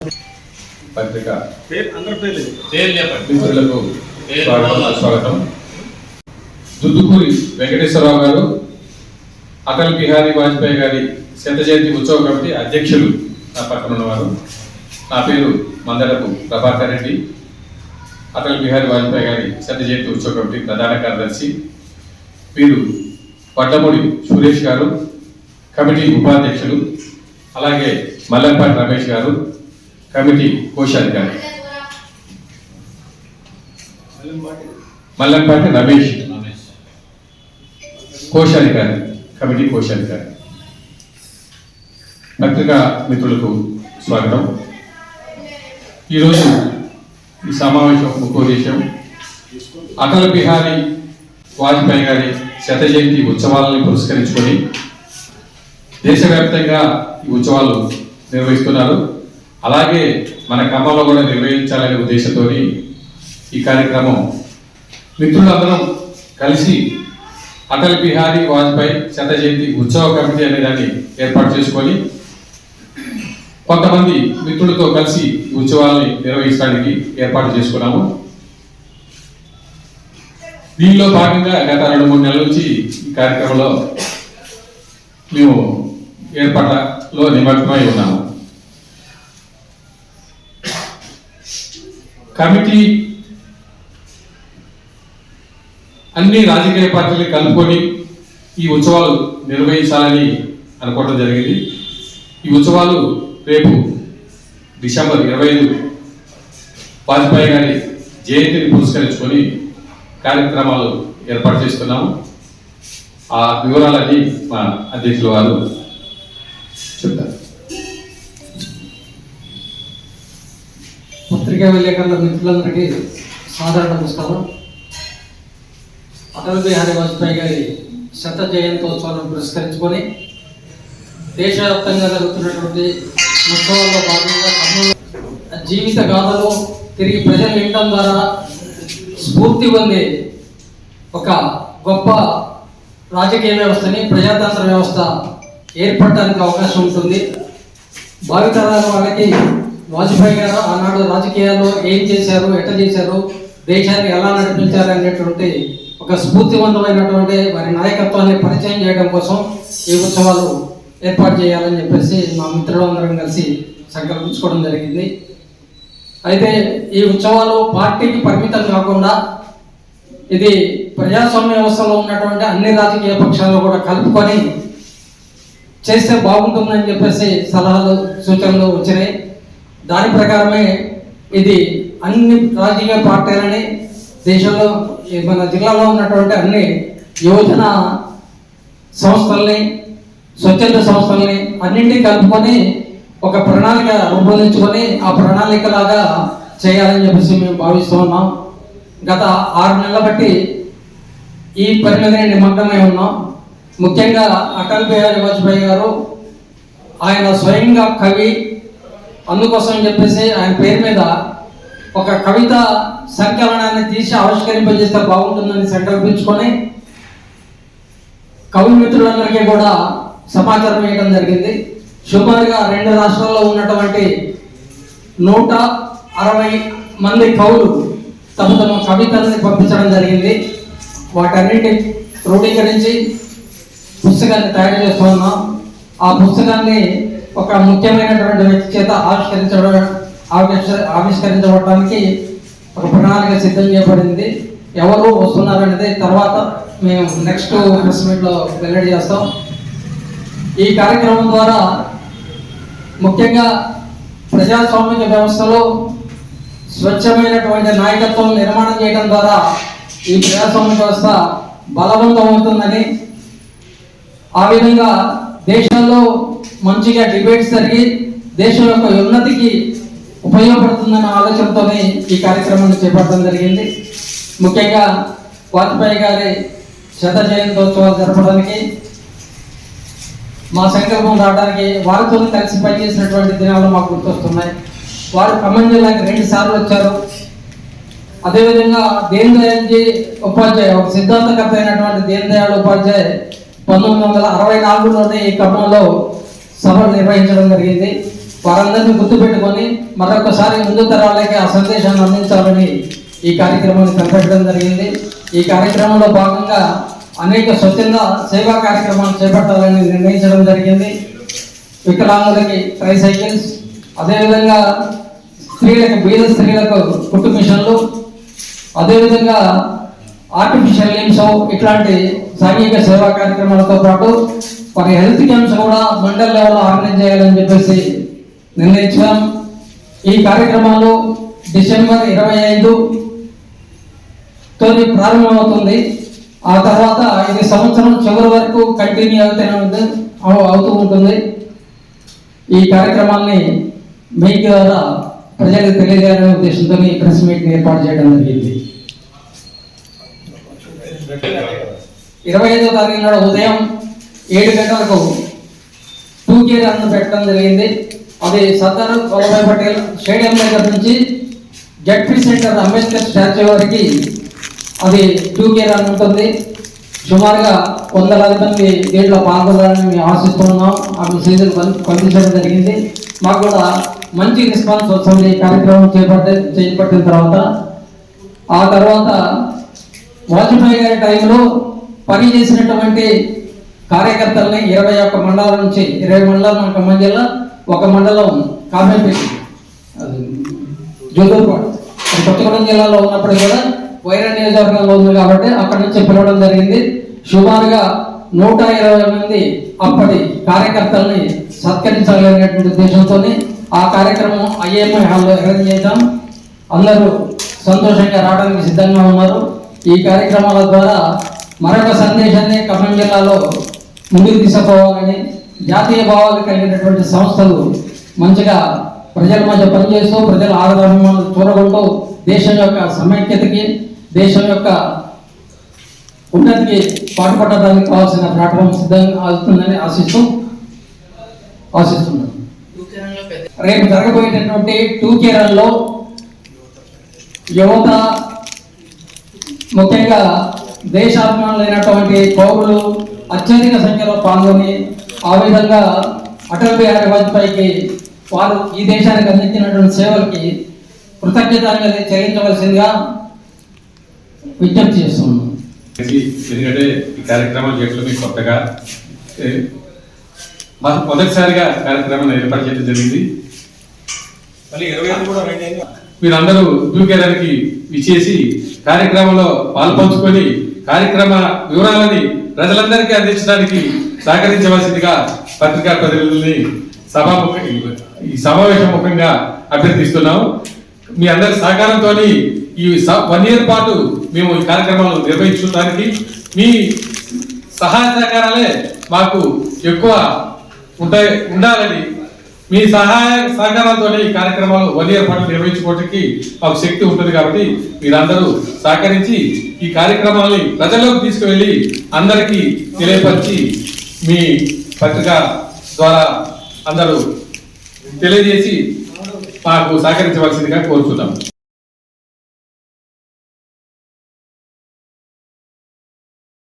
పత్రిక మిత్రులకు స్వాగతం. దుద్దుకూరి వెంకటేశ్వరరావు గారు అటల్ బిహారీ వాజ్పేయి గారి శత జయంతి ఉత్సవ కమిటీ అధ్యక్షులు నా పక్కన ఉన్నవారు. నా పేరు మందడపు ప్రభాకర్ రెడ్డి, అటల్ బిహారీ వాజ్పేయి గారి శత జయంతి ఉత్సవ కమిటీ ప్రధాన కార్యదర్శి. వీరు పట్టమూడి సురేష్ గారు కమిటీ ఉపాధ్యక్షులు. అలాగే మల్లంపాటి రమేష్ గారు కమిటీ కోశాధికారి. మల్లంపాటి రమేష్ కోశాధికారి, కమిటీ కోశాధికారి. పత్రికా మిత్రులకు స్వాగతం. ఈరోజు ఈ సమావేశం ముఖ్య ఉద్దేశం అటల్ బిహారీ వాజ్పేయి గారి శత జయంతి ఉత్సవాలను పురస్కరించుకొని దేశవ్యాప్తంగా ఈ ఉత్సవాలు నిర్వహిస్తున్నారు. అలాగే మన ఖమ్మంలో కూడా నిర్వహించాలనే ఉద్దేశంతో ఈ కార్యక్రమం మిత్రులందరం కలిసి అటల్ బిహారీ వాజ్పేయి శత జయంతి ఉత్సవ కమిటీ అనే దాన్ని ఏర్పాటు చేసుకొని కొంతమంది మిత్రులతో కలిసి ఈ ఉత్సవాల్ని నిర్వహించడానికి ఏర్పాటు చేసుకున్నాము. దీనిలో భాగంగా గత 2-3 నెలల నుంచి ఈ కార్యక్రమంలో మేము ఏర్పాట్లలో నిమగ్నమై ఉన్నాము. కమిటీ అన్ని రాజకీయ పార్టీలు కలుపుకొని ఈ ఉత్సవాలు నిర్వహించాలని అనుకోవడం జరిగింది. ఈ ఉత్సవాలు రేపు డిసెంబర్ 25 వాజ్పేయి గారి జయంతిని పురస్కరించుకొని కార్యక్రమాలు ఏర్పాటు చేస్తున్నాము. ఆ వివరాలన్నీ మా అధ్యక్షుల వారు చెప్తారు. పత్రికా విలేకరుల మిత్రులందరికీ సాధారణ నమస్కారం. అటల్ బిహారీ వాజ్పేయి గారి శత జయంతోత్సవాలను పురస్కరించుకొని దేశవ్యాప్తంగా జరుగుతున్నటువంటి ఉత్సవాల్లో భాగంగా జీవిత గాథలో తిరిగి ప్రజలు వినడం ద్వారా స్ఫూర్తి పొందే ఒక గొప్ప రాజకీయ వ్యవస్థని, ప్రజాతంత్ర వ్యవస్థ ఏర్పడడానికి అవకాశం ఉంటుంది. భావితరాల వాళ్ళకి వాజ్పేయి గారు ఆనాడు రాజకీయాల్లో ఏం చేశారు, ఎట్లా చేశారు, దేశాన్ని ఎలా నడిపించారు అనేటువంటి ఒక స్ఫూర్తివంతమైనటువంటి వారి నాయకత్వాన్ని పరిచయం చేయడం కోసం ఈ ఉత్సవాలు ఏర్పాటు చేయాలని చెప్పేసి మా మిత్రులందరం కలిసి సంకల్పించుకోవడం జరిగింది. అయితే ఈ ఉత్సవాలు పార్టీకి పరిమితం కాకుండా ఇది ప్రజాస్వామ్య వ్యవస్థలో ఉన్నటువంటి అన్ని రాజకీయ పక్షాలు కూడా కలుపుకొని చేస్తే బాగుంటుందని చెప్పేసి సలహాలు, సూచనలు వచ్చినాయి. దాని ప్రకారమే ఇది అన్ని రాజకీయ పార్టీలని, దేశంలో మన జిల్లాలో ఉన్నటువంటి అన్ని యోజన సంస్థల్ని, స్వచ్ఛంద సంస్థల్ని అన్నింటినీ కలుపుకొని ఒక ప్రణాళిక రూపొందించుకొని ఆ ప్రణాళికలాగా చేయాలని చెప్పేసి మేము భావిస్తూ ఉన్నాం. గత 6 నెలల బట్టి ఈ పని మీద నిమగ్నమై ఉన్నాం. ముఖ్యంగా అటల్ బిహారీ వాజ్పేయి గారు ఆయన స్వయంగా కవి, అందుకోసం చెప్పేసి ఆయన పేరు మీద ఒక కవిత సంకలనాన్ని తీసి ఆవిష్కరింపజేస్తే బాగుంటుందని సంకల్పించుకొని కవి మిత్రులందరికీ కూడా సమాచారం ఇవ్వడం జరిగింది. సుమారుగా 2 రాష్ట్రాల్లో ఉన్నటువంటి 160 మంది కవులు తమ కవితల్ని పంపించడం జరిగింది. వాటన్నిటి క్రోడీకరించి పుస్తకాన్ని తయారు చేస్తూ ఉన్నాం. ఆ పుస్తకాన్ని ఒక ముఖ్యమైనటువంటి వ్యక్తి చేత ఆవిష్కరించబడటానికి ఒక ప్రణాళిక సిద్ధం చేయబడింది. ఎవరు వస్తున్నారనేది తర్వాత మేము నెక్స్ట్ ప్రెస్ మీట్లో వెల్లడి చేస్తాం. ఈ కార్యక్రమం ద్వారా ముఖ్యంగా ప్రజాస్వామిక వ్యవస్థలో స్వచ్ఛమైనటువంటి నాయకత్వం నిర్మాణం చేయడం ద్వారా ఈ ప్రజాస్వామ్య వ్యవస్థ బలవంతమవుతుందని, ఆ విధంగా దేశంలో మంచిగా డిబేట్స్ జరిగి దేశం యొక్క ఉన్నతికి ఉపయోగపడుతుందన్న ఆలోచనతోనే ఈ కార్యక్రమాన్ని చేపట్టడం జరిగింది. ముఖ్యంగా వాజ్పేయి గారి శత జయంతోత్సవాలు జరపడానికి మా సంకల్పం రావడానికి వారితో కలిసి పనిచేసినటువంటి దినాలు మాకు గుర్తొస్తున్నాయి. వారు ఖమ్మం జిల్లాకి 2 సార్లు వచ్చారు. అదేవిధంగా దీన్ దయాల్జీ ఉపాధ్యాయ, ఒక సిద్ధాంతకర్త అయినటువంటి దీన్ దయాళ్ ఉపాధ్యాయ 1964లోనే ఈ ఖమ్మంలో సభలు నిర్వహించడం జరిగింది. వారందరినీ గుర్తుపెట్టుకొని మరొకసారి ముందు తరాలకి ఆ సందేశాన్ని అందించాలని ఈ కార్యక్రమాన్ని తలపెట్టడం జరిగింది. ఈ కార్యక్రమంలో భాగంగా అనేక స్వచ్ఛంద సేవా కార్యక్రమాలు చేపట్టాలని నిర్ణయించడం జరిగింది. వికలాంగులకి ట్రైసైకిల్స్, అదేవిధంగా స్త్రీలకు బీద స్త్రీలకు కుట్టు మిషన్లు, అదేవిధంగా ఆర్టిఫిషియల్ లిమ్స్ ఇట్లాంటి సాంఘిక సేవా కార్యక్రమాలతో పాటు మరి హెల్త్ క్యాంప్స్ కూడా మండల్ లెవెల్లో ఆర్గనైజ్ చేయాలని చెప్పేసి నిర్ణయించాం. ఈ కార్యక్రమాలు డిసెంబర్ 25 తోని ప్రారంభమవుతుంది. ఆ తర్వాత ఇది సంవత్సరం చివరి వరకు కంటిన్యూ అవుతూ ఉంటుంది. ఈ కార్యక్రమాన్ని మీ ద్వారా ప్రజలకు తెలియజేయాలనే ఉద్దేశంతో ఈ ప్రెస్ మీట్ ఏర్పాటు చేయడం జరిగింది. 25వ తారీఖు నాడు ఉదయం 7 గంటలకు 2K రన్ పెట్టడం జరిగింది. అది సర్దార్ వల్లభాయ్ పటేల్ స్టేడియం దగ్గర నుంచి జడ్పీ సెంటర్ అంబేద్కర్ స్టాచ్యూ వరకు అది 2K రన్ ఉంటుంది. సుమారుగా 100 మంది దీంట్లో పాల్గొనాలని మేము ఆశిస్తున్నాం. ఆ మెసేజ్లు పంపించడం జరిగింది. మాకు కూడా మంచి రెస్పాన్స్ వస్తుంది ఈ కార్యక్రమం చేపట్టిన తర్వాత. ఆ తర్వాత వాజ్పేయి గారి టైంలో పని చేసినటువంటి కార్యకర్తల్ని 21 మండలాల నుంచి 20 మండలాలు మన ఖమ్మం జిల్లా, ఒక మండలం కామేపేట జోదూర్పాడు కొత్తగూడెం జిల్లాలో ఉన్నప్పుడు కూడా వైరా నియోజకవర్గంలో ఉంది కాబట్టి అక్కడి నుంచి పిలవడం జరిగింది. సుమారుగా 120 మంది అప్పటి కార్యకర్తల్ని సత్కరించాలనేటువంటి ఉద్దేశంతో ఆ కార్యక్రమం IMI హాల్లో అరేంజ్ చేశాం. అందరూ సంతోషంగా రావడానికి సిద్ధంగా ఉన్నారు. ఈ కార్యక్రమాల ద్వారా మరొక సందేశాన్ని ఖమ్మం జిల్లాలో ముందుకు తీసుకుపోవాలని, జాతీయ భావాలు కలిగినటువంటి సంస్థలు మంచిగా ప్రజల మధ్య పనిచేస్తూ ప్రజల ఆదరణను చూరగొంటూ దేశం యొక్క సమైక్యతకి, దేశం యొక్క ఉన్నతికి పాటుపడడానికి కావాల్సిన ప్లాట్ఫామ్ సిద్ధంగా అవుతుందని ఆశిస్తున్నాను. రేపు జరగబోయేటటువంటి 2K రన్లో యువత, ముఖ్యంగా దేశాభిమానులైనటువంటి పౌరులు అత్యధిక సంఖ్యలో పాల్గొని ఆ విధంగా అటల్ బిహారీ వాజ్పేయికి వారు ఈ దేశానికి అందించినటువంటి సేవలకి కృతజ్ఞతలు చెల్లించవలసిందిగా విజ్ఞప్తి చేస్తున్నాను. ఎందుకంటే ఈ కార్యక్రమం చేయడం మీకు కొత్తగా మాకు మొదటిసారిగా కార్యక్రమాన్ని ఏర్పాటు చేయడం జరిగింది. మీరందరూ దూకేదానికి విచ్చేసి కార్యక్రమంలో పాల్పంచుకొని కార్యక్రమ వివరాలని ప్రజలందరికీ అందించడానికి సహకరించవలసిందిగా పత్రికా ప్రతినిధుల్ని ఈ సమావేశం ముఖంగా అభ్యర్థిస్తున్నాము. మీ అందరి సహకారంతో ఈ 1 year పాటు మేము ఈ కార్యక్రమాలు నిర్వహించడానికి మీ సహాయ సహకారాలే మాకు ఎక్కువ ఉండాలని, మీ సహకారాలతో ఈ కార్యక్రమాలు 1 year పాటు నిర్వహించుకోవడానికి మాకు శక్తి ఉంటుంది. కాబట్టి మీరందరూ సహకరించి ఈ కార్యక్రమాలని ప్రజల్లోకి తీసుకువెళ్ళి అందరికీ తెలియపరిచి మీ పత్రిక ద్వారా అందరూ తెలియజేసి మాకు సహకరించవలసిందిగా కోరుతున్నాం.